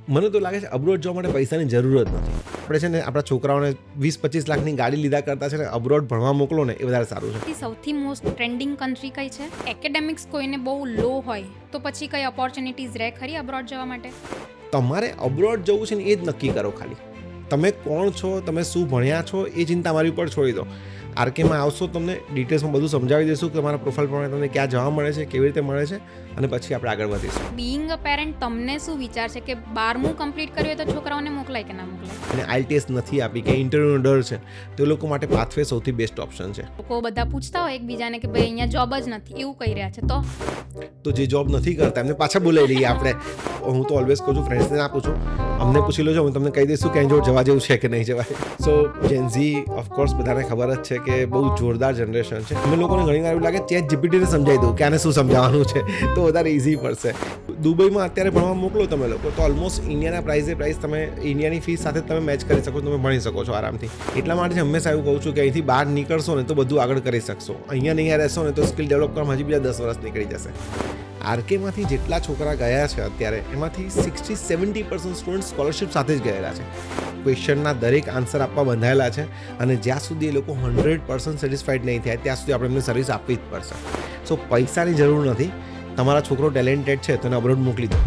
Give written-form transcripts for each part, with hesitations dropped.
મને તો લાગે છે અબ્રોડ જવા માટે પૈસાની જરૂર જ નથી. આપણે છે ને આપણા છોકરાઓને 20-25 લાખની ગાડી લીધા કરતાં છે ને અબ્રોડ ભણવા મોકલો ને એ વધારે સારું છે. સૌથી મોસ્ટ ટ્રેન્ડિંગ કન્ટ્રી કઈ છે? એકેડેમિક્સ કોઈને બહુ લો હોય તો પછી કઈ ઓપોર્ચ્યુનિટીઝ રહે ખરી અબ્રોડ જવા માટે? તમારે અબ્રોડ જવું છે ને એ જ નક્કી કરો. ખાલી તમે કોણ છો, તમે શું ભણ્યા છો એ ચિંતા મારી ઉપર છોડી દો. આરકેમાં આવશો તમને ડિટેલ્સમાં બધું સમજાવી દઈશું કે તમારા પ્રોફાઇલ પ્રમાણે તમને ક્યાં જવા મળે છે, કેવી રીતે મળે છે, અને પછી આપણે આગળ વધીશું. બીઇંગ અ પેરેન્ટ તમને શું વિચાર છે કે 12મું કમ્પ્લીટ કર્યું હોય તો છોકરાઓને મોકલાય કે ના મોકલાય? અને આઈએલટીએસ નથી આપી કે ઇન્ટરવ્યૂનો ડર છે તો એ લોકો માટે પાથવે સૌથી બેસ્ટ ઓપ્શન છે. લોકો બધા પૂછતા હોય એકબીજાને કે ભાઈ અહીંયા જોબ જ નથી એવું કહી રહ્યા છે તો જે જોબ નથી કરતા એમને પાછા બોલાવી લઈએ આપણે. હું તો ઓલવેઝ કહું છું, ફ્રેન્ડ્સને ના પૂછું, અમને પૂછી લો છો, હું તમને કહી દઈશું કે જો જવા જેવું છે કે નહીં જવાય. સો જેનઝી ઓફકોર્સ બધાને ખબર જ છે કે બહુ જોરદાર જનરેશન છે. અમે લોકોને ઘણી વાર એવું લાગે ચેટ જીપીટીને સમજાવી દઉં કે આને શું સમજાવવાનું છે તો વધારે ઇઝી પડશે. દુબઈમાં અત્યારે ભણવા મોકલો તમે લોકો તો ઓલમોસ્ટ ઇન્ડિયાના પ્રાઇસ તમે ઇન્ડિયાની ફીસ સાથે તમે મેચ કરી શકો, તમે ભણી શકો છો આરામથી. એટલા માટે હંમેશા એવું કહું છું કે અહીંથી બહાર નીકળશો ને તો બધું આગળ કરી શકશો. અહીંયા નહીં રહેશો ને તો સ્કિલ ડેવલપ કરવામાં હજી બીજા 10 વર્ષ નીકળી જશે. આરકેમાંથી જેટલા છોકરા ગયા છે અત્યારે એમાંથી 60-70% સ્ટુડન્ટ સ્કોલરશિપ સાથે જ ગયેલા છે. ક્વેશ્ચનના દરેક આન્સર આપવા બંધાયેલા છે અને જ્યાં સુધી એ લોકો 100% સેટિસ્ફાઈડ નહીં થાય ત્યાં સુધી આપણે એમને સર્વિસ આપવી જ પડશે. સો પૈસાની જરૂર નથી. તમારા છોકરો ટેલેન્ટેડ છે તો એને અબ્રોડ મોકલી દો.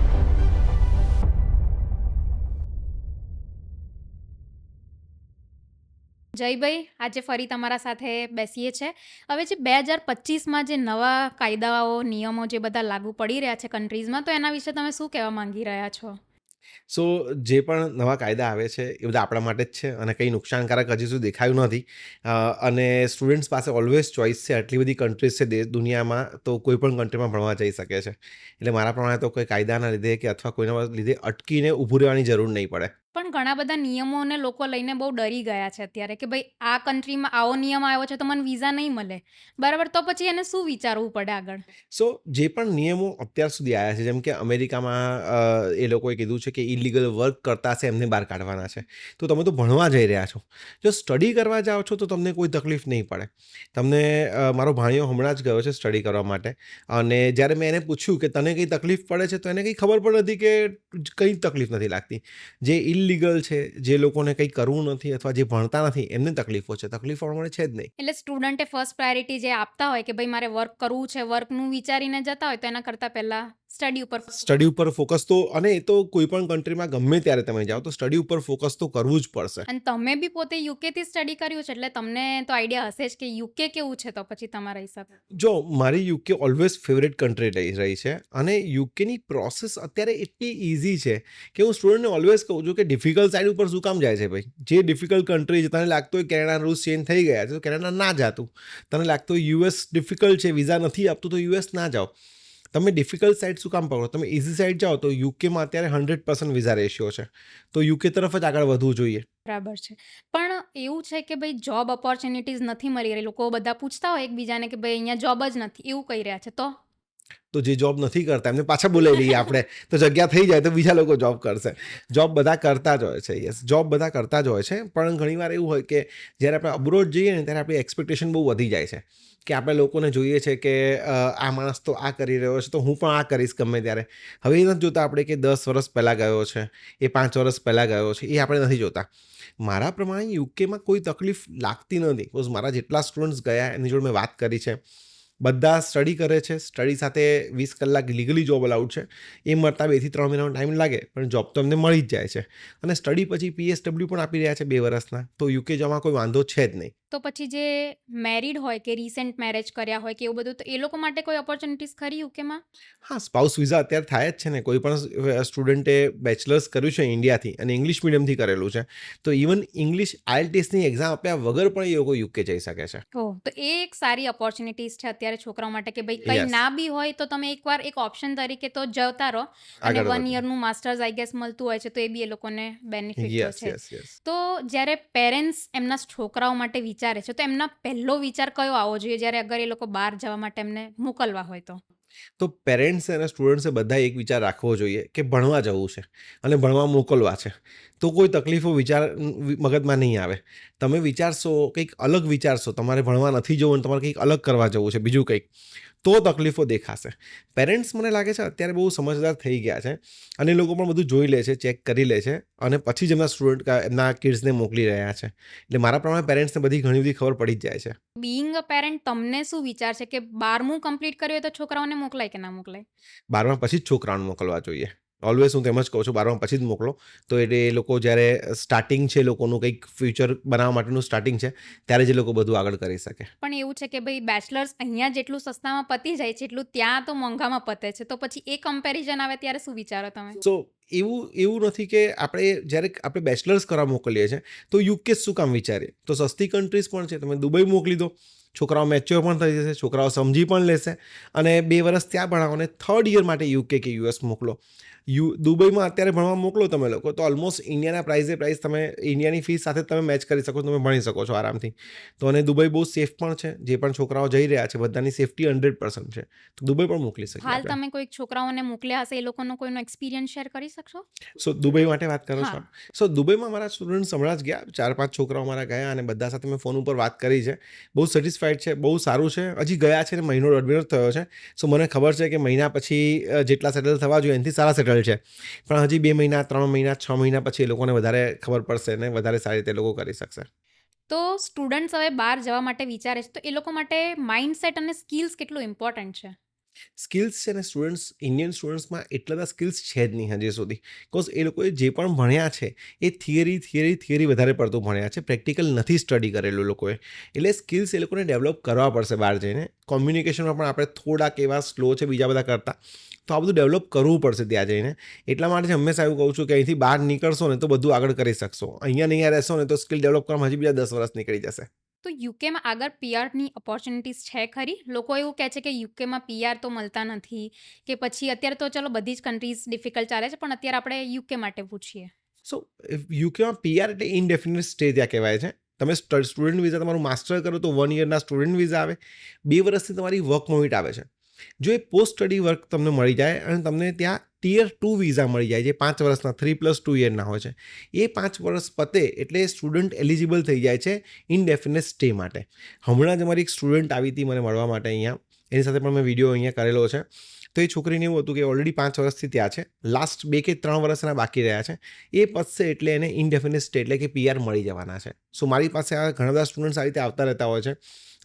જયભાઈ, આજે ફરી તમારા સાથે બેસીએ છીએ. હવે જે 2025માં જે નવા કાયદાઓ નિયમો જે બધા લાગુ પડી રહ્યા છે કન્ટ્રીઝમાં, તો એના વિશે તમે શું કહેવા માંગી રહ્યા છો? સો જે પણ નવા કાયદા આવે છે એ બધા આપણા માટે જ છે અને કંઈ નુકસાનકારક હજી સુધી દેખાયું નથી. અને સ્ટુડન્ટ્સ પાસે ઓલવેઝ ચોઇસ છે. આટલી બધી કન્ટ્રીઝ છે દુનિયામાં, તો કોઈ પણ કન્ટ્રીમાં ભણવા જઈ શકે છે. એટલે મારા પ્રમાણે તો કોઈ કાયદાના લીધે કે અથવા કોઈના લીધે અટકીને ઊભું રહેવાની જરૂર નહીં પડે. પણ ઘણા બધા નિયમોને લોકો લઈને બહુ ડરી ગયા છે અત્યારે કે ભાઈ આ કન્ટ્રીમાં આવો નિયમ આવ્યો છે તો મને વિઝા નહીં મળે, બરાબર? તો પછી એને શું વિચારવું પડે આગળ? સો જે પણ નિયમો અત્યાર સુધી આવ્યા છે, જેમ કે અમેરિકામાં એ લોકોએ કીધું છે કે ઇલીગલ વર્ક કરતા હશે એમને બહાર કાઢવાના છે. તો તમે તો ભણવા જઈ રહ્યા છો, જો સ્ટડી કરવા જાઓ છો તો તમને કોઈ તકલીફ નહીં પડે. તમને મારો ભાણિયો હમણાં જ ગયો છે સ્ટડી કરવા માટે, અને જ્યારે મેં એને પૂછ્યું કે તને કંઈ તકલીફ પડે છે તો એને કંઈ ખબર પણ નથી કે કંઈ તકલીફ નથી લાગતી. જે ઇલીગલ છે, જે લોકોને કંઈ કરવું નથી અથવા જે ભણતા નથી એમને તકલીફો છે, તકલીફ પ્રમાણે છે જ નહીં. એટલે સ્ટુડન્ટે ફર્સ્ટ પ્રાયોરિટી જે આપતા હોય કે ભાઈ મારે વર્ક કરવું છે, વર્કનું વિચારીને જતા હોય તો એના કરતાં પહેલાં સ્ટડી ઉપર ફોકસ તો, અને એ તો કોઈ પણ કન્ટ્રીમાં ગમે ત્યારે તમે જાઓ તો સ્ટડી ઉપર ફોકસ તો કરવું જ પડશે. અને તમે બી પોતે યુકેથી સ્ટડી કર્યું છે એટલે તમને તો આઈડિયા હશે જ કે યુકે કેવું છે. તો પછી તમારા હિસાબે જો મારી યુકે ઓલવેઝ ફેવરેટ કન્ટ્રી રહી છે, અને યુકેની પ્રોસેસ અત્યારે એટલી ઇઝી છે કે હું સ્ટુડન્ટને ઓલવેઝ કહું છું કે ડિફિકલ્ટ સાઇડ ઉપર શું કામ જાય છે ભાઈ? જે ડિફિકલ્ટ કન્ટ્રી છે, તને લાગતું હોય કેનેડા રૂલ્સ ચેન્જ થઈ ગયા છે તો કેનેડા ના જાતું. તને લાગતું હોય યુએસ ડિફિકલ્ટ છે, વિઝા નથી આપતું તો યુએસ ના જાઓ. તમે ડિફિકલ્ટ સાઇડ શું કામ પકડો? તમે ઇઝી સાઇડ જાઓ તો યુકેમાં અત્યારે 100% વિઝા રેશિયો છે, તો યુકે તરફ જ આગળ વધવું જોઈએ. બરાબર છે. પણ એવું છે કે ભાઈ જોબ ઓપોર્ચ્યુનિટીઝ નથી મળી રહી. લોકો બધા પૂછતા હોય એકબીજાને કે ભાઈ અહીંયા જોબ જ નથી એવું કહી રહ્યા છે. તો જે જોબ નથી કરતા એમને પાછા બોલાવી લઈએ આપણે, તો જગ્યા થઈ જાય તો બીજા લોકો જોબ કરશે. જોબ બધા કરતા જ હોય છે. યસ, જોબ બધા કરતા જ હોય છે, પણ ઘણીવાર એવું હોય કે જ્યારે આપણે અબ્રોડ જઈએ ને ત્યારે આપણી એક્સપેક્ટેશન બહુ વધી જાય છે કે આપણે લોકોને જોઈએ છે કે આ માણસ તો આ કરી રહ્યો છે તો હું પણ આ કરીશ ગમે ત્યારે. હવે એ નથી જોતા આપણે કે 10 વર્ષ પહેલાં ગયો છે, એ 5 વર્ષ પહેલાં ગયો છે, એ આપણે નથી જોતા. મારા પ્રમાણે યુકેમાં કોઈ તકલીફ લાગતી નથી. બિકોઝ મારા જેટલા સ્ટુડન્ટ્સ ગયા એની જોડે મેં વાત કરી છે, બધા સ્ટડી કરે છે. સ્ટડી સાથે 20 કલાક લીગલી જોબ અલાઉડ છે. એ મળતા 2 થી 3 મહિનાનો ટાઈમ લાગે, પણ જોબ તો એમને મળી જ જાય છે. અને સ્ટડી પછી PSW પણ આપી રહ્યા છે 2 વર્ષના. તો યુકે જવામાં કોઈ વાંધો છે જ નહીં. તો પછી જે મેરિડ હોય કે રિસેન્ટ મેરેજ કર્યા હોય કે એવું બધું, તો એ લોકો માટે કોઈ ઓપોર્ચ્યુનિટીઝ ખરી યુકેમાં? હા, સ્પાઉસ વિઝા અત્યારે થાય જ છે ને. કોઈ પણ સ્ટુડન્ટે બેચલર્સ કર્યું છે ઇન્ડિયાથી અને ઇંગ્લિશ મીડિયમથી કરેલું છે તો ઇવન ઇંગ્લિશ આઈએલટીએસની એક્ઝામ આપ્યા વગર પણ એ લોકો યુકે જઈ શકે છે. તો એ એક સારી ઓપોર્ચ્યુનિટીઝ છે અત્યારે છોકરાઓ માટે કે ભાઈ કંઈ ના બી હોય તો તમે એકવાર એક ઓપ્શન તરીકે તો જતા રહો, અને 1 યરનું માસ્ટર્સ આઈ ગેસ મળતું હોય છે તો એ બી એ લોકોને બેનિફિટ છે. તો જ્યારે પેરેન્ટ્સ એમના છોકરાઓ માટે વિચારે છે તો એમના પહેલો વિચાર કયો આવવો જોઈએ જ્યારે અગર એ લોકો બહાર જવા માટે એમને મોકલવા હોય? તો પેરેન્ટ્સ અને સ્ટુડન્ટ્સે બધા એક વિચાર રાખવો જોઈએ કે ભણવા જવું છે અને ભણવા મોકલવા છે, તો કોઈ તકલીફો મગજમાં નહીં આવે. તમે વિચારશો કંઈક અલગ, વિચારશો તમારે ભણવા નથી જવું અને તમારે કંઈક અલગ કરવા જવું છે બીજું કંઈક, તો તકલીફો દેખાશે. પેરેન્ટ્સ મને લાગે છે અત્યારે બહુ સમજદાર થઈ ગયા છે અને એ લોકો પણ બધું જોઈ લે છે, ચેક કરી લે છે અને પછી જ એમના કિડ્સને મોકલી રહ્યા છે. એટલે મારા પ્રમાણે પેરેન્ટ્સને ઘણી બધી ખબર પડી જ જાય છે. બીઇંગ અ પેરેન્ટ તમને શું વિચાર છે કે 12મું કમ્પ્લીટ કર્યું હોય તો છોકરાઓને મોકલાય કે ના મોકલાય? 12મા પછી જ છોકરાઓને મોકલવા જોઈએ. ઓલવેઝ હું તેમ જ કહું છું, 12મા પછી જ મોકલો. તો એટલે એ લોકો જ્યારે સ્ટાર્ટિંગ છે, લોકોનું કંઈક ફ્યુચર બનાવવા માટેનું સ્ટાર્ટિંગ છે, ત્યારે જ એ લોકો બધું આગળ કરી શકે. પણ એવું છે કે ભાઈ બેચલર્સ અહીંયા જેટલું સસ્તામાં પતી જાય છે એટલું ત્યાં તો મોંઘામાં પતે છે, તો પછી એ કમ્પેરિઝન આવે ત્યારે શું વિચારો તમે? સો એવું નથી કે જ્યારે આપણે બેચલર્સ કરવા મોકલીએ છીએ તો યુકે શું કામ વિચારીએ? તો સસ્તી કન્ટ્રીઝ પણ છે, તમે દુબઈ મોકલી દો. છોકરાઓ મેચ્યોર પણ થઈ જશે, છોકરાઓ સમજી પણ લેશે અને 2 વર્ષ ત્યાં ભણાવો અને 3rd યર માટે યુકે કે યુએસ મોકલો. દુબઈમાં અત્યારે ભણવા મોકલો તમે લોકો તો ઓલમોસ્ટ ઇન્ડિયાના પ્રાઇસ તમે ઇન્ડિયાની ફીસ સાથે તમે મેચ કરી શકો છો, તમે ભણી શકો છો આરામથી. તો અને દુબઈ બહુ સેફ પણ છે. જે પણ છોકરાઓ જઈ રહ્યા છે બધાની સેફટી 100% છે. તો દુબઈ પણ મોકલી શકીએ હાલ આપણે. તમે કોઈક છોકરાઓને મોકલ્યા હશે, એ લોકોનો કોઈનો એક્સપિરિયન્સ શેર કરી શકશો? સો દુબઈ માટે વાત કરો છો? હા. સો દુબઈમાં મારા સ્ટુડન્ટ્સ હમણાં જ ગયા, 4-5 છોકરાઓ મારા ગયા અને બધા સાથે મેં ફોન ઉપર વાત કરી છે. બહુ સેટિસ્ફાઈડ છે, બહુ સારું છે. હજી ગયા છે ને મહિનો 1.5 મહિનો થયો છે. સો મને ખબર છે કે મહિના પછી જેટલા સેટલ થવા જોઈએ એનાથી સારા સેટલ છે. પણ હજી 2 મહિના, 3 મહિના, 6 મહિના પછી એ લોકોને વધારે ખબર પડશે ને વધારે સારી રીતે એ લોકો કરી શકશે. તો સ્ટુડન્ટ્સ હવે બહાર જવા માટે વિચારે છે, તો એ લોકો માટે માઇન્ડસેટ અને સ્કિલ્સ કેટલું ઇમ્પોર્ટન્ટ છે? સ્કિલ્સ છે ને ઇન્ડિયન સ્ટુડન્ટ્સમાં એટલા બધા સ્કિલ્સ છે જ નહીં હજી સુધી. બિકોઝ એ લોકોએ જે પણ ભણ્યા છે એ થિયરી વધારે પડતું ભણ્યા છે, પ્રેક્ટિકલ નથી સ્ટડી કરેલું લોકોએ. એટલે સ્કિલ્સ એ લોકોને ડેવલપ કરવા પડશે બહાર જઈને. કોમ્યુનિકેશનમાં પણ આપણે થોડાક એવા સ્લો છે બીજા બધા કરતાં, તો આ બધું ડેવલપ કરવું પડશે ત્યાં જઈને. એટલા માટે હંમેશા એવું કહું છું કે અહીંથી બહાર નીકળશો ને તો બધું આગળ કરી શકશો. અહીંયા રહેશો ને તો સ્કિલ ડેવલપ કરવામાં હજી બીજા 10 વર્ષ નીકળી જશે. તો યુકેમાં આગળ પીઆરની ઓપોર્ચ્યુનિટીઝ છે ખરી? લોકો એવું કહે છે કે યુકેમાં પીઆર તો મળતા નથી, કે પછી અત્યારે તો ચલો બધી જ કન્ટ્રીઝ ડિફિકલ્ટ ચાલે છે, પણ અત્યારે આપણે યુકે માટે પૂછીએ. સો યુકેમાં પીઆર એટલે ઇનડેફિનેટ સ્ટે ત્યાં કહેવાય છે. તમે સ્ટુડન્ટ વિઝા તમારું માસ્ટર કરો તો 1 યરના સ્ટુડન્ટ વિઝા આવે, 2 વર્ષથી તમારી વર્ક પરમિટ આવે છે. જો એ પોસ્ટ સ્ટડી વર્ક તમને મળી જાય અને તમને ત્યાં ટિયર 2 વિઝા મળી જાય, જે 5 વર્ષના 3+2 યરના હોય છે, એ 5 વર્ષ પતે એટલે સ્ટુડન્ટ એલિજિબલ થઈ જાય છે ઇનડેફિનેટ સ્ટે માટે. હમણાં જ અમારી એક સ્ટુડન્ટ આવી હતી મને મળવા માટે અહીંયા, એની સાથે પણ મેં વિડીયો અહીંયા કરેલો છે. તો એ છોકરીને એવું હતું કે ઓલરેડી 5 વર્ષથી ત્યાં છે, લાસ્ટ 2 કે 3 વર્ષ એના બાકી રહ્યા છે. એ પતશે એટલે એને ઇનડેફિનેટ સ્ટે એટલે કે પીઆર મળી જવાના છે. સો મારી પાસે ઘણા બધા સ્ટુડન્ટ્સ આવી રીતે આવતા રહેતા હોય છે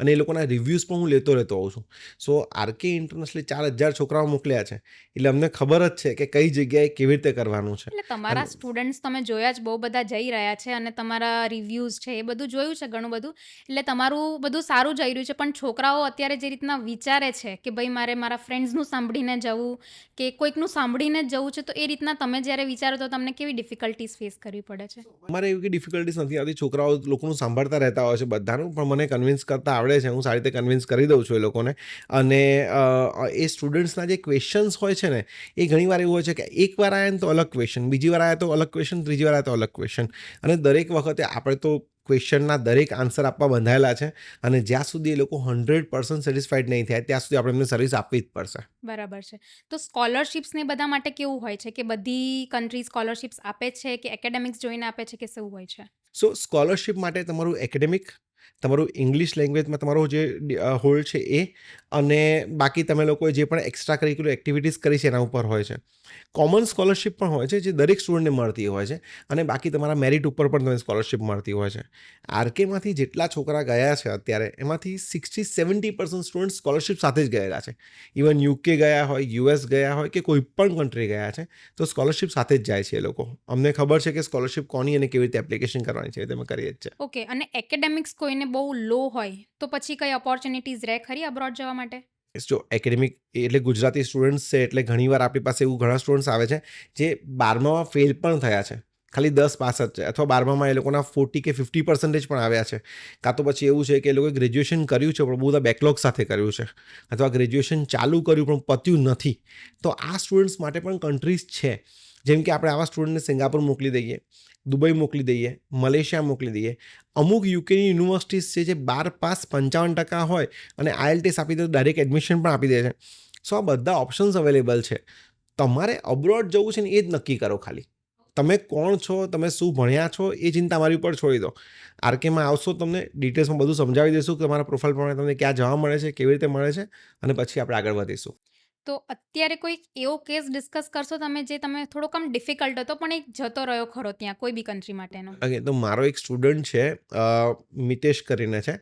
અને એ લોકોના રિવ્યૂઝ પણ હું લેતો હોઉં છું. સો આરકે ઇન્ટરનેશનલી 4000 છોકરાઓ મોકલ્યા છે, એટલે અમને ખબર જ છે કે કઈ જગ્યાએ કેવી રીતે કરવાનું છે. એટલે તમારા સ્ટુડન્ટ્સ તમે જોયા જ બહુ બધા જઈ રહ્યા છે અને તમારા રિવ્યૂઝ છે એ બધું જોયું છે ઘણું બધું, એટલે તમારું બધું સારું જઈ રહ્યું છે. પણ છોકરાઓ અત્યારે જે રીતના વિચારે છે કે ભાઈ મારે મારા ફ્રેન્ડ્સનું સાંભળીને જવું કે કોઈકનું સાંભળીને જ જવું છે, તો એ રીતના તમે જ્યારે વિચારો તો તમને કેવી ડિફિકલ્ટીઝ ફેસ કરવી પડે છે? અમારે એવી કંઈ ડિફિકલ્ટીઝ નથી આવતી. છોકરાઓ લોકોનું સાંભળતા રહેતા હોય છે બધાનું, પણ મને કન્વિન્સ કરતા આવડે છે. હું સારી રીતે કન્વિન્સ કરી દઉં છું એ લોકોને. અને એ સ્ટુડન્ટ્સના જે ક્વેશ્ચન્સ હોય છે ને એ ઘણીવાર એવું હોય છે કે એકવાર આવ્યા ને તો અલગ ક્વેશ્ચન, બીજી વાર આવ્યા તો અલગ ક્વેશ્ચન, ત્રીજી વાર આવ્યા તો અલગ ક્વેશ્ચન. અને દરેક વખતે આપણે તો ક્વેશ્ચનના દરેક આન્સર આપવા બંધાયેલા છે અને જ્યાં સુધી એ લોકો 100% સેટિસ્ફાઈડ નહીં થાય ત્યાં સુધી આપણે એમને સર્વિસ આપવી જ પડશે. બરાબર છે. તો સ્કોલરશિપ્સ ને બધા માટે કેવું હોય છે કે બધી કન્ટ્રી સ્કોલરશિપ્સ આપે છે કે એકેડેમિક્સ જોઈને આપે છે કે શું હોય છે? સો સ્કોલરશિપ માટે તમારું એકેડેમિક, તમારું ઇંગ્લિશ લેંગ્વેજમાં તમારો જે હોલ્ડ છે એ, અને બાકી તમે લોકોએ જે પણ એક્સ્ટ્રા કરિક્યુલર એક્ટિવિટીઝ કરી છે એના ઉપર હોય છે. કોમન સ્કોલરશિપ પણ હોય છે જે દરેક સ્ટુડન્ટને મળતી હોય છે, અને બાકી તમારા મેરિટ ઉપર પણ તમને સ્કોલરશિપ મળતી હોય છે. આરકેમાંથી જેટલા છોકરા ગયા છે અત્યારે એમાંથી 60-70% સ્ટુડન્ટ સ્કોલરશિપ સાથે જ ગયેલા છે. ઇવન યુકે ગયા હોય, યુએસ ગયા હોય કે કોઈ પણ કન્ટ્રી ગયા છે તો સ્કોલરશિપ સાથે જ જાય છે એ લોકો. અમને ખબર છે કે સ્કોલરશિપ કોની અને કેવી રીતે એપ્લિકેશન કરવાની છે, તમે કરીએ જ છે. ઓકે, અને એકેડેમિક્સ કોઈને બહુ લો હોય તો પછી કઈ ઓપોર્ચ્યુનિટીઝ રહે ખરી અબ્રોડ જવા માટે? જો એકેડેમિક એટલે ગુજરાતી સ્ટુડન્ટ્સ છે, એટલે ઘણીવાર આપણી પાસે એવું ઘણા સ્ટુડન્ટ્સ આવે છે જે 12માં ફેલ પણ થયા છે, ખાલી 10 પાસ જ છે, અથવા 12માં એ લોકોના 40 કે 50% પણ આવ્યા છે. કાં તો પછી એવું છે કે એ લોકોએ ગ્રેજ્યુએશન કર્યું છે પણ બહુ બધા બેકલોગ સાથે કર્યું છે, અથવા ગ્રેજ્યુએશન ચાલુ કર્યું પણ પત્યું નથી. તો આ સ્ટુડન્ટ્સ માટે પણ કન્ટ્રીઝ છે. જેમ કે આપણે આવા સ્ટુડન્ટને સિંગાપુર મોકલી દઈએ, દુબઈ મોકલી દઈએ, મલેશિયા મોકલી દઈએ. અમુક યુકેની યુનિવર્સિટીઝ છે જે 12 પાસ 55% હોય અને IELTS આપી દે તો ડાયરેક્ટ એડમિશન પણ આપી દે છે. સો આ બધા ઓપ્શન્સ અવેલેબલ છે. તમારે અબ્રોડ જવું છે ને એ જ નક્કી કરો ખાલી. તમે કોણ છો, તમે શું ભણ્યા છો, એ ચિંતા મારી ઉપર છોડી દો. આરકેમાં આવશો, તમને ડિટેલ્સમાં બધું સમજાવી દઈશું કે તમારા પ્રોફાઇલ પ્રમાણે તમને ક્યાં જવા મળે છે, કેવી રીતે મળે છે, અને પછી આપણે આગળ વધીશું. તો અત્યારે કોઈ એવો કેસ ડિસ્કસ કરશો તમે જે તમે થોડોક આમ ડિફિકલ્ટ હતો પણ એક જતો રહ્યો ખરો ત્યાં કોઈ બી કન્ટ્રી માટેનો? ઓકે, તો મારો એક સ્ટુડન્ટ છે, મિતેશ કરીને છે.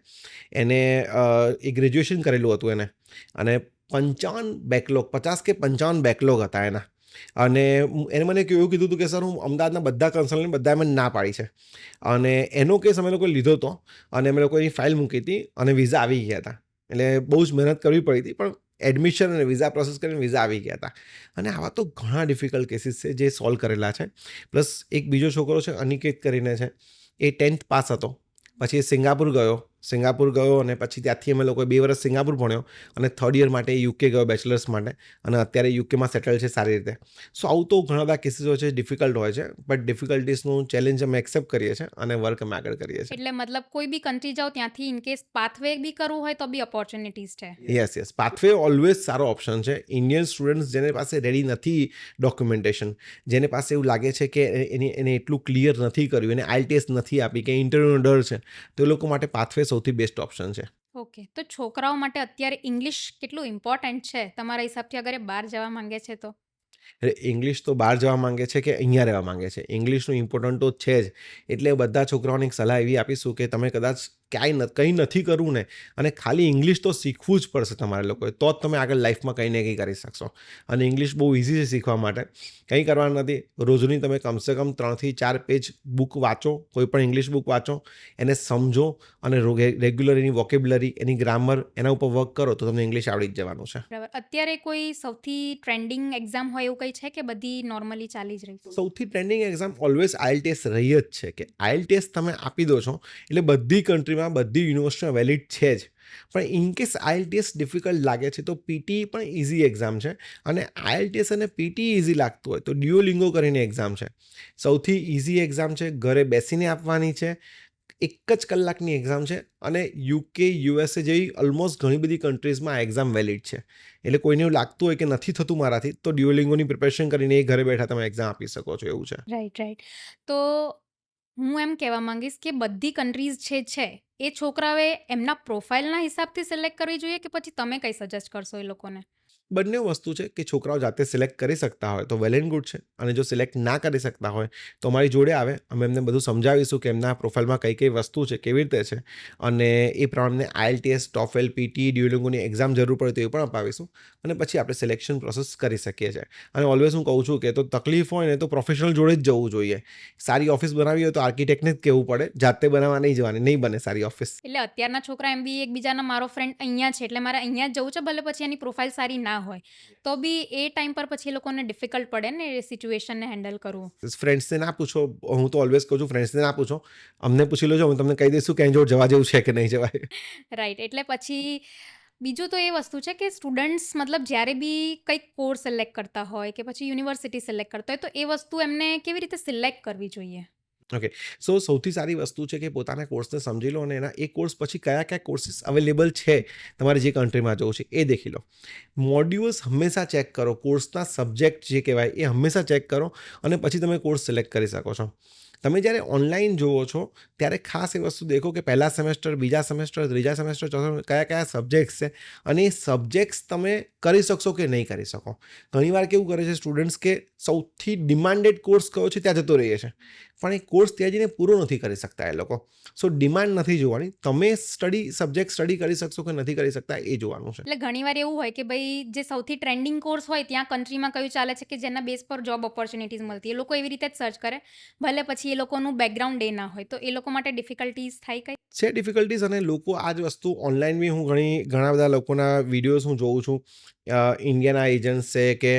એને એ ગ્રેજ્યુએશન કરેલું હતું એને, અને 55 બેકલોગ, 50 કે 55 બેકલોગ હતા એના. અને એને મને એવું કીધું હતું કે સર, હું અમદાવાદના બધા કન્સલ્ટન્ટ બધા મને ના પાડી છે. અને એનો કેસ અમે લોકોએ લીધો હતો, અને અમે લોકો એની ફાઇલ મૂકી હતી, અને વિઝા આવી ગયા હતા. એટલે બહુ જ મહેનત કરવી પડી હતી, પણ એડમિશન અને વિઝા પ્રોસેસ કરીને વિઝા આવી ગયા હતા. અને આવા તો ઘણા ડિફિકલ્ટ કેસીસ છે જે સોલ્વ કરેલા છે. પ્લસ એક બીજો છોકરો છે, અનિકેત કરીને છે, એ 10th પાસ હતો, પછી એ સિંગાપુર ગયો, અને પછી ત્યાંથી અમે લોકોએ 2 વર્ષ સિંગાપુર ભણ્યો, અને 3rd યર માટે યુકે ગયો બેચલર્સ માટે, અને અત્યારે યુકેમાં સેટલ છે સારી રીતે. સો આવું તો ઘણા બધા કેસીસ હોય છે, ડિફિકલ્ટ હોય છે, બટ ડિફિકલ્ટીસનું ચેલેન્જ અમે એક્સેપ્ટ કરીએ છીએ અને વર્ક અમે આગળ કરીએ છીએ. એટલે મતલબ કોઈ બી કન્ટ્રી જાઓ ત્યાંથી ઇન કેસ પાથવે બી કરવું હોય તો બી ઓપોર્ચ્યુનિટીઝ છે. યસ, પાથવે ઓલવેઝ સારો ઓપ્શન છે. ઇન્ડિયન સ્ટુડન્ટ્સ જેને પાસે રેડી નથી ડોક્યુમેન્ટેશન, જેને પાસે એવું લાગે છે કે એને એટલું ક્લિયર નથી કર્યું, એને IELTS નથી આપી, કે ઇન્ટરવ્યૂનો ડર છે, તો એ લોકો માટે પાથવે સૌથી બેસ્ટ ઓપ્શન છે. ઓકે, તો છોકરાઓ માટે અત્યારે ઇંગ્લિશ કેટલું ઇમ્પોર્ટન્ટ છે તમારા હિસાબથી અગર એ બહાર જવા માંગે છે તો? ઇંગ્લિશ તો બહાર જવા માંગે છે કે અહીંયા રહેવા માંગે છે, ઇંગ્લિશનું ઇમ્પોર્ટન્ટ તો છે જ. એટલે બધા છોકરાઓને એક સલાહ એવી આપીશું કે તમે કદાચ કંઈ નથી કરવું ને, અને ખાલી ઇંગ્લિશ તો શીખવું જ પડશે તમારે લોકોએ, તો જ તમે આગળ લાઈફમાં કંઈ ને કંઈ કરી શકશો. અને ઇંગ્લિશ બહુ ઇઝી છે શીખવા માટે, કંઈ કરવાનું નથી. રોજની તમે કમસે કમ 3 થી 4 પેજ બુક વાંચો, કોઈ પણ ઇંગ્લિશ બુક વાંચો, એને સમજો, અને રેગ્યુલર એની વોકેબ્યુલરી, એની ગ્રામર, એના ઉપર વર્ક કરો તો તમને ઇંગ્લિશ આવડી જ જવાનું છે. બરાબર. અત્યારે કોઈ સૌથી ટ્રેન્ડિંગ એક્ઝામ હોય એવું કંઈ છે કે બધી નોર્મલી ચાલી જ રહી? સૌથી ટ્રેન્ડિંગ એક્ઝામ ઓલવેઝ IELTS રહી જ છે, કે IELTS તમે આપી દો છો એટલે બધી કન્ટ્રીમાં, બધી યુનિવર્સિટીમાં વેલિડ છે જ. પણ ઇનકેસ IELTS ડિફિકલ્ટ લાગે છે તો PTE પણ ઇઝી એક્ઝામ છે. અને IELTS અને PTE ઇઝી લાગતું હોય તો ડ્યુઓલિંગો કરીને એક્ઝામ છે, સૌથી ઇઝી એક્ઝામ છે, ઘરે બેસીને આપવાની છે, 1 જ કલાકની એક્ઝામ છે. અને UK, USA જેવી ઓલમોસ્ટ ઘણી બધી કન્ટ્રીઝમાં આ એક્ઝામ વેલિડ છે. એટલે કોઈને એવું લાગતું હોય કે નથી થતું મારાથી, તો ડ્યુઓલિંગોની પ્રિપેરેશન કરીને એ ઘરે બેઠા તમે એક્ઝામ આપી શકો છો, એવું છે. રાઈટ. તો હું એમ કહેવા માંગીશ કે બધી કન્ટ્રીઝ છે એ છોકરાઓએ એમના પ્રોફાઇલના હિસાબથી સિલેક્ટ કરવી જોઈએ કે પછી તમે કંઈ સજેસ્ટ કરશો એ લોકોને? બંને વસ્તુ છે કે છોકરાઓ જાતે સિલેક્ટ કરી શકતા હોય તો વેલ એન્ડ ગુડ છે, અને જો સિલેક્ટ ના કરી શકતા હોય તો અમારી જોડે આવે, અમે એમને બધું સમજાવીશું કે એમના પ્રોફાઇલમાં કઈ વસ્તુ છે, કેવી રીતે છે, અને એ પ્રમાણે IELTS, TOEFL, PTE, ડ્યુઓલિંગોની એક્ઝામ જરૂર પડે તો એ પણ અપાવીશું, અને પછી આપણે સિલેક્શન પ્રોસેસ કરી શકીએ છીએ. અને ઓલવેઝ હું કહું છું કે તો તકલીફ હોય ને તો પ્રોફેશનલ જોડે જ જવું જોઈએ. સારી ઓફિસ બનાવી હોય તો આર્કિટેક્ટને જ કહેવું પડે, જાતે બનાવવા નહીં જવાની, નહીં બને સારી ઓફિસ. એટલે અત્યારના છોકરા એમ બી એકબીજાના મારો ફ્રેન્ડ અહીંયા છે એટલે મારે અહીંયા જ જવું છે, ભલે પછી એની પ્રોફાઇલ સારી ના હોય તો બી એ ટાઈમ પર પછી એ લોકોને ડિફિકલ્ટ પડે ને એ સિચ્યુએશનને હેન્ડલ કરવું. ફ્રેન્ડ્સને ના પૂછો, હું તો ઓલવેઝ કહું છું ફ્રેન્ડ્સને ના પૂછો, અમને પૂછી લેજો, હું તમને કહી દઈશું કે અહીં જોડે જવા જેવું છે કે નહીં જવાય. રાઈટ. એટલે પછી બીજું તો એ વસ્તુ છે કે સ્ટુડન્ટ્સ મતલબ જ્યારે બી કંઈક કોર્સ સિલેક્ટ કરતા હોય કે પછી યુનિવર્સિટી સિલેક્ટ કરતા હોય તો એ વસ્તુ એમને કેવી રીતે સિલેક્ટ કરવી જોઈએ? ઓકે, સો સૌથી સારી વસ્તુ છે કે પોતાના કોર્સને સમજી લો, અને એના એ કોર્સ પછી કયા કોર્સિસ અવેલેબલ છે તમારે જે કન્ટ્રીમાં જવું છે એ દેખી લો. મોડ્યુલ્સ હંમેશા ચેક કરો, કોર્સના સબ્જેક્ટ જે કહેવાય એ હંમેશા ચેક કરો, અને પછી તમે કોર્સ સિલેક્ટ કરી શકો છો. તમે જ્યારે ઓનલાઈન જુઓ છો ત્યારે ખાસ એ વસ્તુ દેખો કે પહેલા સેમેસ્ટર, બીજા સેમેસ્ટર, ત્રીજા સેમેસ્ટર, ચોથા કયા સબ્જેક્ટ્સ છે, અને એ સબ્જેક્ટ્સ તમે કરી શકશો કે નહીં કરી શકો. ઘણીવાર કેવું કરે છે સ્ટુડન્ટ્સ કે સૌથી ડિમાન્ડેડ કોર્સ કયો છે ત્યાં જતો રહીએ છે, પણ એ કોર્સ ત્યાં જઈને પૂરો નથી કરી શકતા એ લોકો. સો ડિમાન્ડ નથી જોવાની, તમે સબ્જેક્ટ સ્ટડી કરી શકશો કે નથી કરી શકતા એ જોવાનું છે. એટલે ઘણીવાર એવું હોય કે ભાઈ જે સૌથી ટ્રેન્ડિંગ કોર્સ હોય ત્યાં કન્ટ્રીમાં કયું ચાલે છે કે જેના બેઝ પર જોબ ઓપોર્ચ્યુનિટીઝ મળતી, એ લોકો એવી રીતે જ સર્ચ કરે, ભલે પછી એ લોકોનું બેકગ્રાઉન્ડ એ ના હોય તો એ લોકો માટે ડિફિકલ્ટીઝ થાય કઈ છે ડિફિકલ્ટીઝ. અને લોકો આ જ વસ્તુ ઓનલાઈન બી હું ઘણા બધા લોકોના વિડીયોઝ હું જોઉં છું, ઇન્ડિયાના એજન્ટ્સ છે કે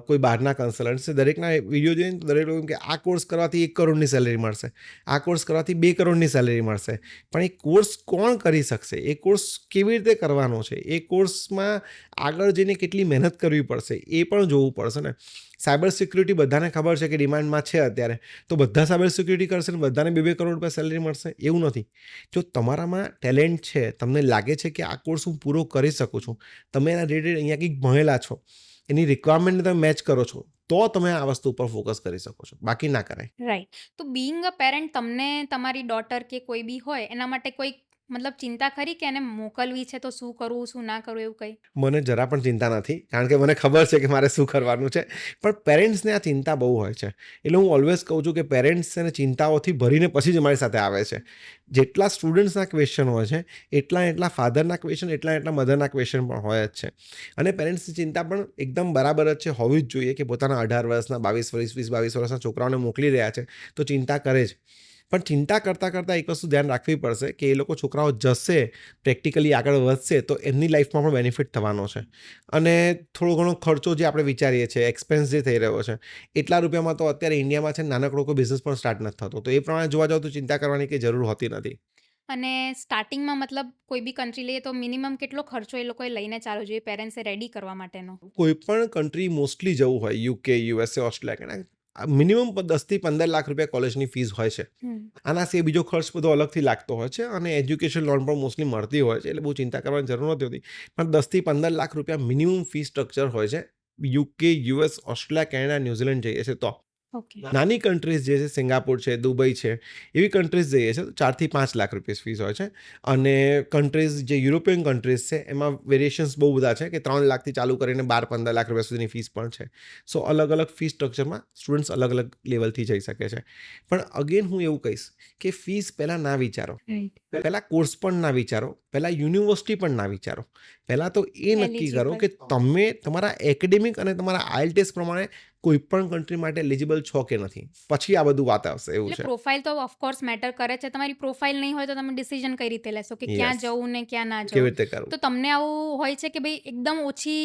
કોઈ બહારના કન્સલ્ટન્ટ્સ છે, દરેકના વિડીયો જોઈને તો દરેક લોકો કે આ કોર્સ કરવાથી 1 કરોડની સેલેરી મળશે, આ કોર્સ કરવાથી 2 કરોડની સેલેરી મળશે. પણ એ કોર્સ કોણ કરી શકશે, એ કોર્સ કેવી રીતે કરવાનો છે, એ કોર્સમાં આગળ જઈને કેટલી મહેનત કરવી પડશે એ પણ જોવું પડશે ને. સાયબર સિક્યુરિટી બધાને ખબર છે કે ડિમાન્ડમાં છે અત્યારે, તો બધા સાયબર સિક્યુરિટી કરશે ને બધાને 2 કરોડ રૂપિયા સેલેરી મળશે એવું નથી. જો તમારામાં ટેલેન્ટ છે, તમને લાગે છે કે આ કોર્સ હું પૂરો કરી શકું છું, તમે એના રિલેટેડ અહીંયા કંઈક ભણેલા છો, એની રિક્વાયરમેન્ટને તમે મેચ કરો છો, તો તમે આ વસ્તુ ઉપર ફોકસ કરી શકો છો, બાકી ના કરાય. રાઈટ. તો બીઈંગ અ પેરેન્ટ તમને તમારી ડોટર કે કોઈ બી હોય એના માટે કોઈ મતલબ ચિંતા ખરી કે એને મોકલવી છે તો શું કરવું શું ના કરવું એવું કંઈ? મને જરા પણ ચિંતા નથી, કારણ કે મને ખબર છે કે મારે શું કરવાનું છે. પણ પેરેન્ટ્સને આ ચિંતા બહુ હોય છે. એટલે હું ઓલવેઝ કહું છું કે પેરેન્ટ્સ છે ને ચિંતાઓથી ભરીને પછી જ અમારી સાથે આવે છે. જેટલા સ્ટુડન્ટ્સના ક્વેશ્ચન હોય છે એટલા ફાધરના ક્વેશ્ચન એટલા મધરના ક્વેશ્ચન પણ હોય જ છે. અને પેરેન્ટ્સની ચિંતા પણ એકદમ બરાબર જ છે, હોવી જ જોઈએ કે પોતાના 18 વર્ષના 22 વર્ષના છોકરાઓને મોકલી રહ્યા છે તો ચિંતા કરે જ. પણ ચિંતા કરતાં એક વસ્તુ ધ્યાન રાખવી પડશે કે એ લોકો છોકરાઓ જશે, પ્રેક્ટિકલી આગળ વધશે તો એમની લાઈફમાં પણ બેનિફિટ થવાનો છે. અને થોડો ઘણો ખર્ચો જે આપણે વિચારીએ છીએ, એક્સપેન્સ જે થઈ રહ્યો છે, એટલા રૂપિયામાં તો અત્યારે ઇન્ડિયામાં છે નાનકડો કોઈ બિઝનેસ પણ સ્ટાર્ટ નથી થતો. તો એ પ્રમાણે જોવા જાવ તો ચિંતા કરવાની કંઈ જરૂર હોતી નથી. અને સ્ટાર્ટિંગમાં મતલબ કોઈ બી કન્ટ્રી લઈએ તો મિનિમમ કેટલો ખર્ચો એ લોકોએ લઈને ચાલવો જોઈએ પેરેન્ટ્સે રેડી કરવા માટેનો? કોઈ પણ કન્ટ્રી મોસ્ટલી જવું હોય, યુકે, યુએસએ, ઓસ્ટ્રેલિયા, મિનિમમ 10 થી 15 લાખ રૂપિયા કોલેજની ફીસ હોય છે. આના સિવાય બીજો ખર્ચ બધો અલગથી લાગતો હોય છે અને એજ્યુકેશન લોન પણ મોસ્ટલી મળતી હોય છે, એટલે બહુ ચિંતા કરવાની જરૂર નથી હોતી. પણ 10 થી 15 લાખ રૂપિયા મિનિમમ ફી સ્ટ્રક્ચર હોય છે UK, US, Australia, Canada, New Zealand જઈએ છે તો. ઓકે. નાની કન્ટ્રીઝ જે છે, સિંગાપુર છે, દુબઈ છે, એવી કન્ટ્રીઝ જઈએ છે તો 4 થી 5 લાખ રૂપિયા ફીસ હોય છે. અને કન્ટ્રીઝ જે યુરોપિયન કન્ટ્રીઝ છે એમાં વેરિએશન્સ બહુ બધા છે કે 3 લાખથી ચાલુ કરીને 12-15 લાખ રૂપિયા સુધીની ફીસ પણ છે. સો અલગ અલગ ફી સ્ટ્રક્ચરમાં સ્ટુડન્ટ્સ અલગ અલગ લેવલથી જઈ શકે છે. પણ અગેન હું એવું કહીશ કે ફીસ પહેલાં ના વિચારો, પહેલાં કોર્સ પણ ના વિચારો, પહેલાં યુનિવર્સિટી પણ ના વિચારો. પહેલાં તો એ નક્કી કરો કે તમે તમારા એકેડેમિક અને તમારા IELTS પ્રમાણે કોઈ પણ કન્ટ્રી માટે એલિજિબલ છો કે નથી, પછી આ બધું વાત આવશે એવું એટલે છે. પ્રોફાઇલ તો ઓફકોર્સ મેટર કરે છે. તમારી પ્રોફાઇલ નહીં હોય તો તમે ડિસિઝન કઈ રીતે લેશો કે ક્યાં Yes. જવું ને ક્યાં ના કેવી જવું? રીતે કરવું? તો તમને આવું હોય છે કે ભાઈ એકદમ ઓછી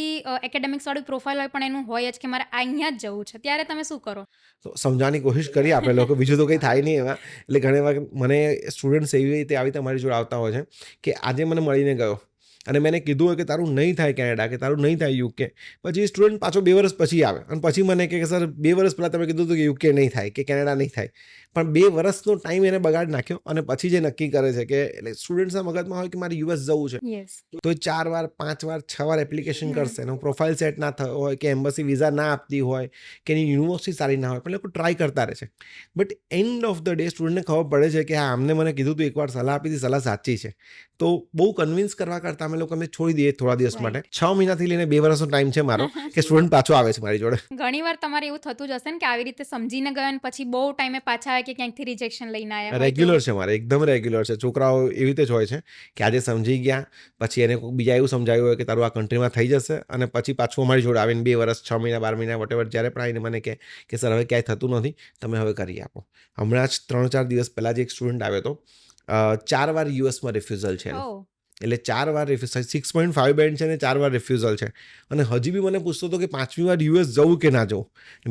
એકેડેમિક્સ વાળી પ્રોફાઇલ હોય પણ એનું હોય જ કે મારે અહીંયા જ જવું છે, ત્યારે તમે શું કરો? તો સમજાવવાની કોશિશ કરીએ આપણે લોકો, બીજું તો કંઈ થાય નહીં એમાં. એટલે ઘણી વાર મને સ્ટુડન્ટ્સ એવી રીતે આવી તમારી જોડે આવતા હોય છે કે આજે મને મળીને ગયો અને મેં કીધું હોય કે તારું નહીં થાય કેનેડા, કે તારું નહીં થાય યુકે, પછી સ્ટુડન્ટ પાછો 2 વર્ષ પછી આવે અને પછી મને કહે કે સર 2 વર્ષ પહેલાં તમે કીધું હતું કે યુકે નહીં થાય કે કેનેડા નહીં થાય. પણ 2 વર્ષનો ટાઈમ એને બગાડી નાખ્યો અને પછી જે નક્કી કરે છે કે એટલે સ્ટુડન્ટ્સના મગજમાં હોય કે મારે યુએસ જવું છે, યસ. તો 4 વાર 5 વાર 6 વાર એપ્લિકેશન કરશે, એનો પ્રોફાઇલ સેટ ના થયો હોય કે એમ્બસી વિઝા ના આપતી હોય કે એની યુનિવર્સિટી સારી ના હોય, પણ લોકો ટ્રાય કરતા રહે છે. But end of the day સ્ટુડન્ટને ખબર પડે છે કે હા, આમને મને કીધું હતું એકવાર, સલાહ આપી હતી, સલાહ સાચી છે. તો બહુ કન્વિન્સ કરવા કરતાં અમે છોડી દઈએ થોડા દિવસ માટે. 6 મહિનાથી લઈને 2 વર્ષનો ટાઈમ છે મારો કે સ્ટુડન્ટ પાછો આવે છે મારી જોડે. ઘણી વાર તમારે એવું થતું જ હશે ને કે આવી રીતે સમજીને ગયા અને પછી બહુ ટાઈમે પાછા આવે કે ક્યાંકથી રિજેક્શન લઈને આવ્યા હોય તો? રેગ્યુલર છે મારે, એકદમ રેગ્યુલર છે. છોકરાઓ એવી રીતે જ હોય છે કે આજે સમજી ગયા, પછી એને કોઈ બીજા એવું સમજાવ્યું હોય કે તારું આ કન્ટ્રીમાં થઈ જશે, અને પછી પાછું અમારી જોડે આવીને 2 વર્ષ, 6 મહિના, 12 મહિના, વોટેવર જ્યારે પણ આવીને મને કે સર હવે ક્યાંય થતું નથી, તમે હવે કરી આપો. હમણાં જ 3-4 દિવસ પહેલાં જ એક સ્ટુડન્ટ આવ્યો હતો, 4 વાર યુએસમાં રિફ્યુઝલ છે એનું. ઓહ. એટલે 4 વાર રિફ્યુઝલ, 6.5 બેન્ડ છે ને 4 વાર રિફ્યુઝલ છે. અને હજી બી મને પૂછતો હતો કે 5મી વાર યુએસ જવું કે ના જવું.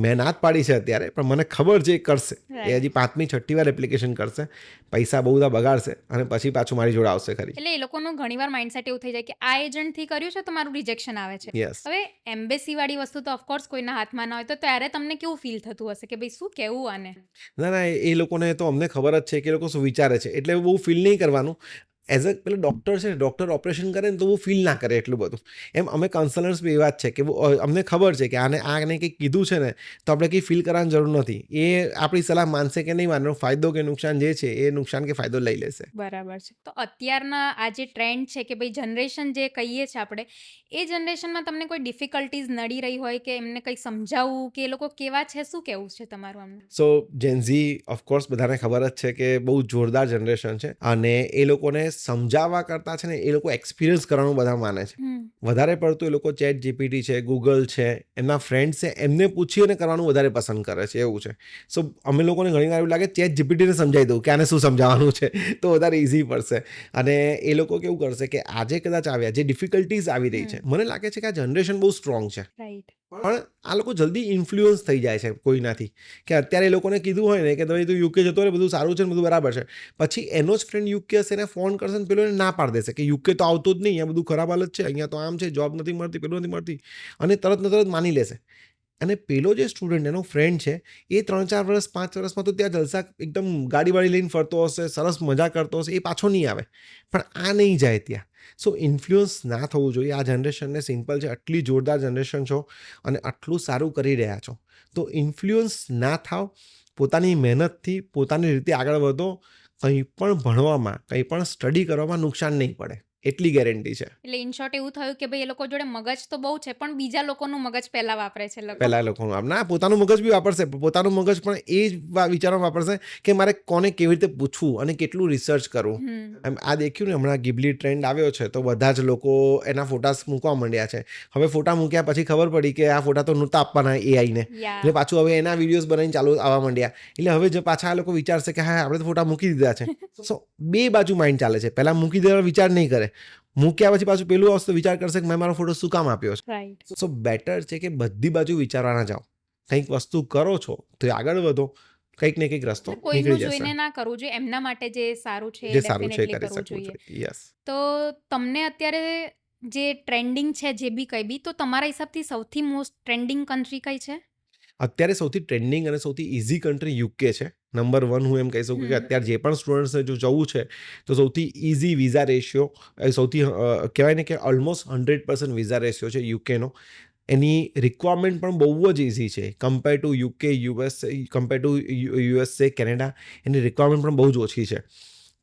મેં ના જ પાડી છે અત્યારે, પણ મને ખબર છે એ કરશે. એ હજી 5મી 6ઠ્ઠી વાર એપ્લિકેશન કરશે, પૈસા બહુ બધા બગાડશે અને પછી પાછું મારી જોડે આવશે ખરી. એટલે એ લોકોનું ઘણીવાર માઇન્ડસેટ એવું થઈ જાય કે આ એજન્ટથી કર્યું છે તો મારું રિજેક્શન આવે છે. યસ. હવે એમ્બેસી વાળી વસ્તુ તો ઓફકોર્સ કોઈના હાથમાં ના હોય, તો ત્યારે તમને કેવું ફીલ થતું હશે કે ભાઈ શું કહેવું આને? ના, એ લોકોને તો અમને ખબર જ છે કે એ લોકો શું વિચારે છે, એટલે બહુ ફીલ નહીં કરવાનું. એઝ અ પેલો ડૉક્ટર છે, ડૉક્ટર ઓપરેશન કરે ને તો બહુ ફીલ ના કરે એટલું બધું. એમ અમે કાઉન્સલર્સ બી એવા જ છે કે અમને ખબર છે કે આને કંઈક કીધું છે ને તો આપણે કંઈ ફીલ કરવાની જરૂર નથી. એ આપણી સલાહ માનશે કે નહીં માનવાનો, ફાયદો કે નુકસાન જે છે એ નુકસાન કે ફાયદો લઈ લેશે. બરાબર છે. તો અત્યારના આ જે ટ્રેન્ડ છે કે ભાઈ જનરેશન જે કહીએ છીએ આપણે, એ જનરેશનમાં તમને કોઈ ડિફિકલ્ટીઝ નડી રહી હોય કે એમને કંઈ સમજાવવું કે એ લોકો કેવા છે, શું કહેવું છે તમારું આમને? સો જેનઝી ઓફકોર્સ બધાને ખબર જ છે કે બહુ જોરદાર જનરેશન છે અને એ લોકોને સમજાવવા કરતાં છે ને એ લોકો એક્સપિરિયન્સ કરવાનું બધા માને છે. વધારે પડતું એ લોકો ચેટ જીપીટી છે, ગૂગલ છે, એમના ફ્રેન્ડ્સ છે, એમને પૂછી અને કરવાનું વધારે પસંદ કરે છે, એવું છે. સો અમે લોકોને ઘણી વાર એવું લાગે ચેટ જીપીટીને સમજાવી દઉં કે આને શું સમજાવવાનું છે તો વધારે ઇઝી પડશે. અને એ લોકો કેવું કરશે કે આજે કદાચ આવ્યા, જે ડિફિકલ્ટીઝ આવી રહી છે, મને લાગે છે કે આ જનરેશન બહુ સ્ટ્રોંગ છે, રાઈટ. પણ આ લોકો જલ્દી ઇન્ફ્લુઅન્સ થઈ જાય છે કોઈનાથી. કે અત્યારે એ લોકોને કીધું હોય ને કે ભાઈ તું યુકે જતો રહે, બધું સારું છે ને બધું બરાબર છે, પછી એનો જ ફ્રેન્ડ યુકે હશે, એને ફોન કરશે ને પેલો એને ના પાડી દેશે કે યુકે તો આવતો જ નહીં, અહીંયા બધું ખરાબ હાલત છે, અહીંયા તો આમ છે, જોબ નથી મળતી, પેલું નથી મળતી, અને તરત ને તરત માની લેશે. અને પેલો જે સ્ટુડન્ટ એનો ફ્રેન્ડ છે એ 3-4 વર્ષ 5 વર્ષમાં તો ત્યાં જલસા એકદમ ગાડી વાડી લઈને ફરતો હશે, સરસ મજા કરતો હશે, એ પાછો નહીં આવે, પણ આ નહીં જાય ત્યાં. સો ઇન્ફ્લુઅન્સ ના થવું જોઈએ. આ જનરેશનને સિમ્પલ છે, આટલી જોરદાર જનરેશન છો અને આટલું સારું કરી રહ્યા છો, તો ઇન્ફ્લુઅન્સ ના થાવ, પોતાની મહેનતથી પોતાની રીતે આગળ વધો. કંઈ પણ ભણવામાં, કંઈ પણ સ્ટડી કરવામાં નુકસાન નહીં પડે, એટલી ગેરંટી છે. એટલે ઇન શોર્ટ એવું થયું કે ભાઈ એ લોકો જોડે મગજ તો બહુ છે, પણ બીજા લોકોનું મગજ પહેલા વાપરે છે લોકો. પહેલાં લોકોનું આમ ના, પોતાનું મગજ બી વાપરશે, પણ પોતાનું મગજ પણ એ જ વિચારવા વાપરશે કે મારે કોને કેવી રીતે પૂછવું અને કેટલું રિસર્ચ કરવું. એમ આ દેખ્યું ને, હમણાં ગિબલી ટ્રેન્ડ આવ્યો છે તો બધા જ લોકો એના ફોટાસ મૂકવા માંડ્યા છે. હવે ફોટા મૂક્યા પછી ખબર પડી કે આ ફોટા તો નહોતા આપવાના એઆઈને, એટલે પાછું હવે એના વિડીયોઝ બનાવીને ચાલુ આવવા માંડ્યા. એટલે હવે જે પાછા આ લોકો વિચારશે કે હા, આપણે તો ફોટા મૂકી દીધા છે. સો બે બાજુ માઇન્ડ ચાલે છે. પહેલાં મૂકી દેવાનો વિચાર નહીં કરે, મૂક્યા પછી પાછું પેલું વસ્તુ વિચાર કરશે કે મેં મારો ફોટો શું કામ આપ્યો છે. રાઈટ. સો બેટર છે કે બધી બાજુ વિચારવાના જાઓ. કંઈક વસ્તુ કરો છો તો આગળ વધો, કંઈક ને કંઈક રસ્તો કોઈનું નીકળી જોઈને જશે. ના કરવું જોઈએ, એમના માટે જે સારું છે જે સારું છે એ ડેફિનેટલી કરી કરવું શકવું જોઈએ. જોઈએ. યસ. તો તમને અત્યારે જે ટ્રેન્ડિંગ છે, જે બી કંઈ બી, તો તમારા હિસાબથી સૌથી મોસ્ટ ટ્રેન્ડિંગ કન્ટ્રી કઈ છે? અત્યારે સૌથી ટ્રેન્ડિંગ અને સૌથી ઇઝી કન્ટ્રી યુકે છે. નંબર 1 હું એમ કહી શકું કે અત્યારે જે પણ સ્ટુડન્ટ્સને જો જવું છે તો સૌથી ઇઝી વિઝા રેશિયો, સૌથી કહેવાય ને કે ઓલમોસ્ટ 100% વિઝા રેશિયો છે યુકેનો. એની રિક્વાયરમેન્ટ પણ બહુ જ ઇઝી છે compare to UK, compare to USA, Canada. Any requirement પણ બહુ જ ઓછી છે.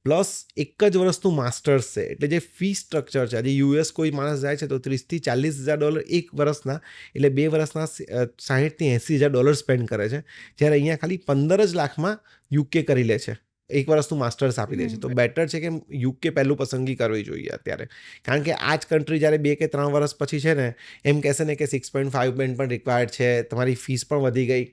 પ્લસ એક જ વર્ષનું માસ્ટર્સ છે, એટલે જે ફી સ્ટ્રક્ચર છે, આજે યુએસ કોઈ માણસ જાય છે તો $30,000-40,000 એક વર્ષના, એટલે 2 વર્ષના $60,000-80,000 સ્પેન્ડ કરે છે, જ્યારે અહીંયા ખાલી 15 જ લાખમાં યુકે કરી લે છે, એક વર્ષનું માસ્ટર્સ આપી દે છે. તો બેટર છે કે યુકે પહેલું પસંદગી કરવી જોઈએ અત્યારે, કારણ કે આ જ કન્ટ્રી જ્યારે 2 કે 3 વર્ષ પછી છે ને એમ કહેશે ને કે 6.5 બેન્ડ પણ રિક્વાયર્ડ છે, તમારી ફીસ પણ વધી ગઈ,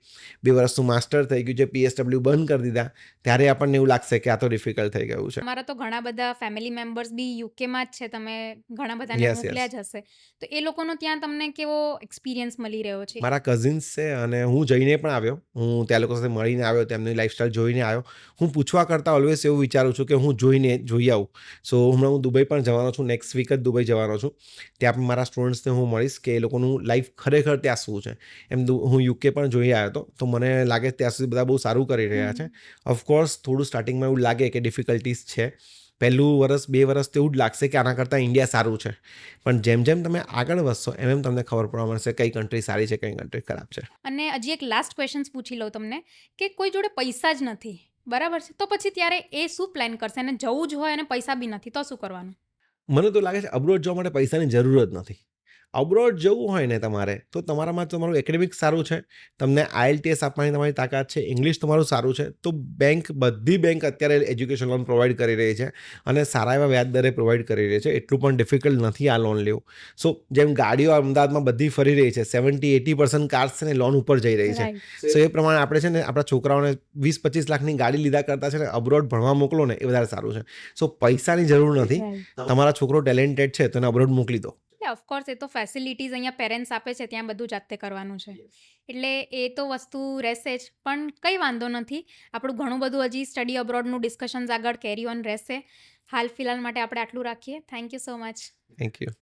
2 વર્ષનું માસ્ટર થઈ ગયું છે, PSW બંધ કરી દીધા, ત્યારે આપણને એવું લાગશે કે આ તો ડિફિકલ્ટ થઈ ગયું છે. અમારા તો ઘણા બધા ફેમિલી મેમ્બર્સ બી યુકેમાં જ છે, તમે ઘણા બધાને Yes, મોકલ્યા જ હશે, તો એ લોકોનો ત્યાં તમને કેવો એક્સપિરિયન્સ મળી રહ્યો છે? મારા કઝિન્સ છે અને હું જઈને પણ આવ્યો, હું ત્યાં લોકો સાથે મળીને આવ્યો, તેમની લાઈફસ્ટાઈલ જોઈને આવ્યો. હું પૂછવા કરતાં ઓલવેઝ એવું વિચારું છું કે હું જોઈ આવું. સો હમણાં હું દુબઈ પણ જવાનો છું, નેક્સ્ટ વીક જ દુબઈ જવાનો છું. ત્યાં પણ મારા સ્ટુડન્ટ્સને હું મળીશ કે એ લોકોનું લાઈફ ખરેખર ત્યાં શું છે. એમ હું યુકે પણ જોઈ આવ્યો હતો, તો મને લાગે ત્યાં સુધી બધા બહુ સારું કરી રહ્યા છે. ઓફકોર્સ થોડું સ્ટાર્ટિંગમાં એવું લાગે કે ડિફિકલ્ટીઝ છે, પહેલું વર્ષ 2 વર્ષ તો એવું જ લાગશે કે આના કરતાં ઇન્ડિયા સારું છે, પણ જેમ જેમ તમે આગળ વધશો એમ તમને ખબર પડવા મળશે કઈ કન્ટ્રી સારી છે, કઈ કન્ટ્રી ખરાબ છે. અને હજી એક લાસ્ટ ક્વેશ્ચન પૂછી લઉં તમને, કે કોઈ જોડે પૈસા જ નથી, બરાબર છે, તો પછી ત્યારે એ શું પ્લાન કરશે? અને જવું જ હોય અને પૈસા બી નથી, તો શું કરવાનું? મને તો લાગે છે અબ્રોડ જવા માટે પૈસાની જરૂર જ નથી. અબ્રોડ જવું હોય ને તમારે, તો તમારામાં તમારું એકેડેમિક સારું છે, તમને IELTS આપવાની તમારી તાકાત છે, ઇંગ્લિશ તમારું સારું છે, તો બધી બેંક અત્યારે એજ્યુકેશન લોન પ્રોવાઈડ કરી રહી છે અને સારા એવા વ્યાજ દરે પ્રોવાઈડ કરી રહી છે. એટલું પણ ડિફિકલ્ટ નથી આ લોન લેવું. સો જેમ ગાડીઓ અમદાવાદમાં બધી ફરી રહી છે, 70-80% કાર્સ છે ને લોન ઉપર જઈ રહી છે. સો એ પ્રમાણે આપણે છે ને આપણા છોકરાઓને 20-25 લાખની ગાડી લીધા કરતાં છે ને અબ્રોડ ભણવા મોકલો ને, એ વધારે સારું છે. સો પૈસાની જરૂર નથી, તમારા છોકરો ટેલેન્ટેડ છે તો એને અબ્રોડ મોકલી દો. ઓફકોર્સ એ તો ફેસિલિટીઝ અહીંયા પેરેન્ટ્સ આપે છે, ત્યાં બધું જાતે કરવાનું છે, એટલે એ તો વસ્તુ રહેશે જ. પણ કંઈ વાંધો નથી, આપણું ઘણું બધું હજી સ્ટડી અબ્રોડનું ડિસ્કશન્સ આગળ કેરી ઓન રહેશે. હાલ ફિલહાલ માટે આપણે આટલું રાખીએ. Thank you so much. Thank you.